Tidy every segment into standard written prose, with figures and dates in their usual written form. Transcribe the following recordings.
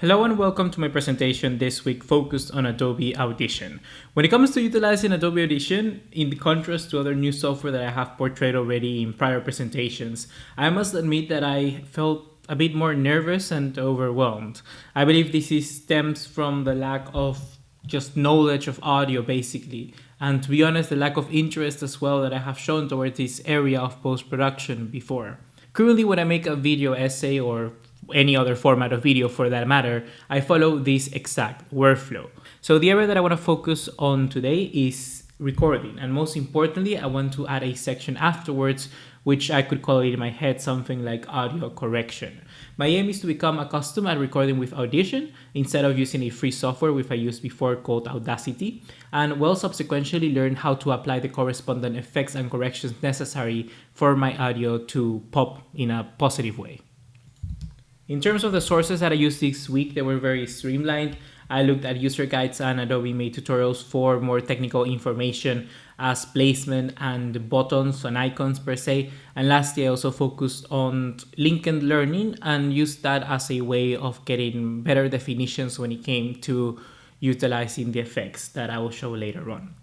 Hello and welcome to my presentation this week focused on Adobe Audition. When it comes to utilizing Adobe Audition, in contrast to other new software that I have portrayed already in prior presentations, I must admit that I felt a bit more nervous and overwhelmed. I believe stems from the lack of just knowledge of audio basically, and to be honest, the lack of interest as well that I have shown towards this area of post-production before. Currently, when I make a video essay or any other format of video for that matter, I follow this exact workflow. So the area that I want to focus on today is recording. And most importantly, I want to add a section afterwards, which I could call it in my head something like audio correction. My aim is to become accustomed at recording with Audition instead of using a free software which I used before called Audacity, and will subsequently learn how to apply the corresponding effects and corrections necessary for my audio to pop in a positive way. In terms of the sources that I used this week, they were very streamlined. I looked at user guides and Adobe made tutorials for more technical information as placement and buttons and icons per se. And lastly, I also focused on linked learning and used that as a way of getting better definitions when it came to utilizing the effects that I will show later on.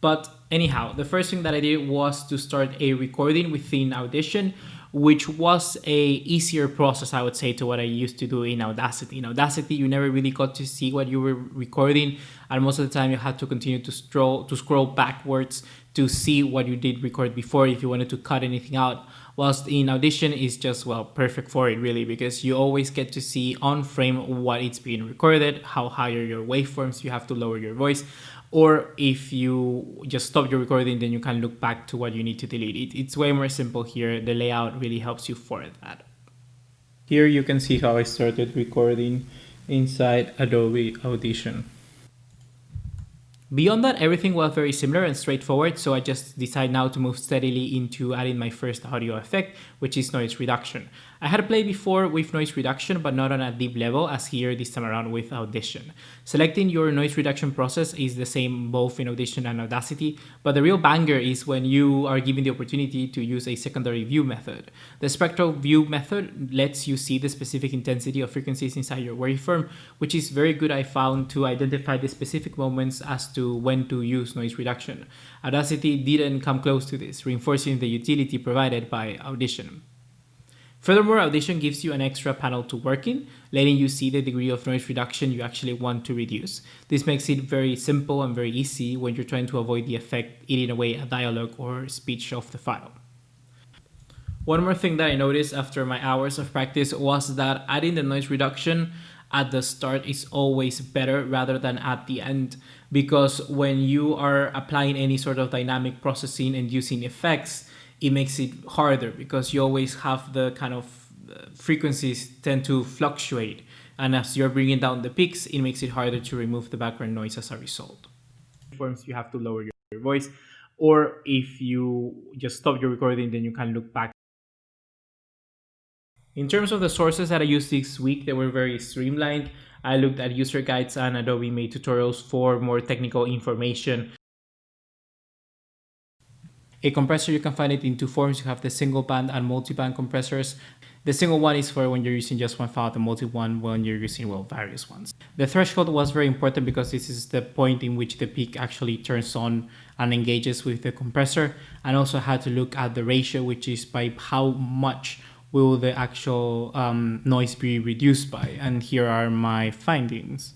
But anyhow, the first thing that I did was to start a recording within Audition, which was a easier process, I would say, to what I used to do in Audacity. In Audacity, you never really got to see what you were recording, and most of the time you had to continue to scroll backwards to see what you did record before if you wanted to cut anything out. Whilst in Audition is just, well, perfect for it really, because you always get to see on frame what it's being recorded, how high are your waveforms, you have to lower your voice, or if you just stop your recording, then you can look back to what you need to delete. It's way more simple here. The layout really helps you for that. Here you can see how I started recording inside Adobe Audition. Beyond that, everything was very similar and straightforward, so I just decided now to move steadily into adding my first audio effect, which is noise reduction. I had played before with noise reduction, but not on a deep level as here this time around with Audition. Selecting your noise reduction process is the same both in Audition and Audacity, but the real banger is when you are given the opportunity to use a secondary view method. The spectral view method lets you see the specific intensity of frequencies inside your waveform, which is very good, I found, to identify the specific moments as to when to use noise reduction. Audacity didn't come close to this, reinforcing the utility provided by Audition. Furthermore, Audition gives you an extra panel to work in, letting you see the degree of noise reduction you actually want to reduce. This makes it very simple and very easy when you're trying to avoid the effect eating away a dialogue or speech of the file. One more thing that I noticed after my hours of practice was that adding the noise reduction at the start is always better rather than at the end, because when you are applying any sort of dynamic processing and using effects, it makes it harder because you always have the kind of frequencies tend to fluctuate, and as you're bringing down the peaks, it makes it harder to remove the background noise as a result. You have to lower your voice, or if you just stop your recording, then you can look back. In terms of the sources that I used this week, they were very streamlined. I looked at user guides and Adobe made tutorials for more technical information. A compressor, you can find it in two forms. You have the single band and multi-band compressors. The single one is for when you're using just one file, the multi one when you're using, well, various ones. The threshold was very important because this is the point in which the peak actually turns on and engages with the compressor. And also had to look at the ratio, which is by how much will the actual noise be reduced by. And here are my findings.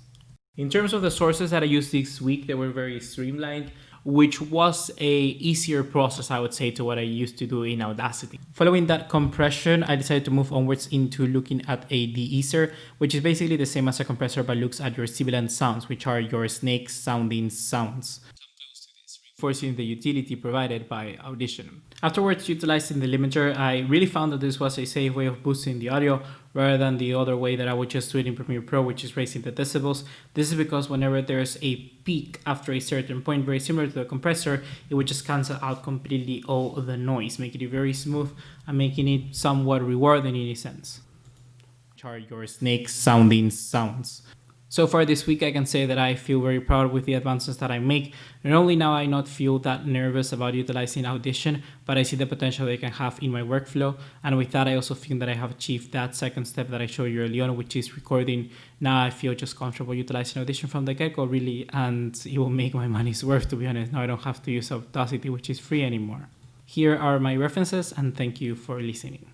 In terms of the sources that I used this week, they were very streamlined, which was a easier process, I would say, to what I used to do in Audacity. Following that compression, I decided to move onwards into looking at a de-esser, which is basically the same as a compressor, but looks at your sibilant sounds, which are your snake sounding sounds, reinforcing the utility provided by Audition. Afterwards, utilizing the limiter, I really found that this was a safe way of boosting the audio rather than the other way that I would just do it in Premiere Pro, which is raising the decibels. This is because whenever there's a peak after a certain point, very similar to the compressor, it would just cancel out completely all of the noise, making it very smooth and making it somewhat rewarding in a sense. Which are your snake sounding sounds. So far this week, I can say that I feel very proud with the advances that I make. Not only now I not feel that nervous about utilizing Audition, but I see the potential they can have in my workflow. And with that, I also think that I have achieved that second step that I showed you early on, which is recording. Now I feel just comfortable utilizing Audition from the get-go, really, and it will make my money's worth, to be honest. Now I don't have to use Audacity, which is free anymore. Here are my references, and thank you for listening.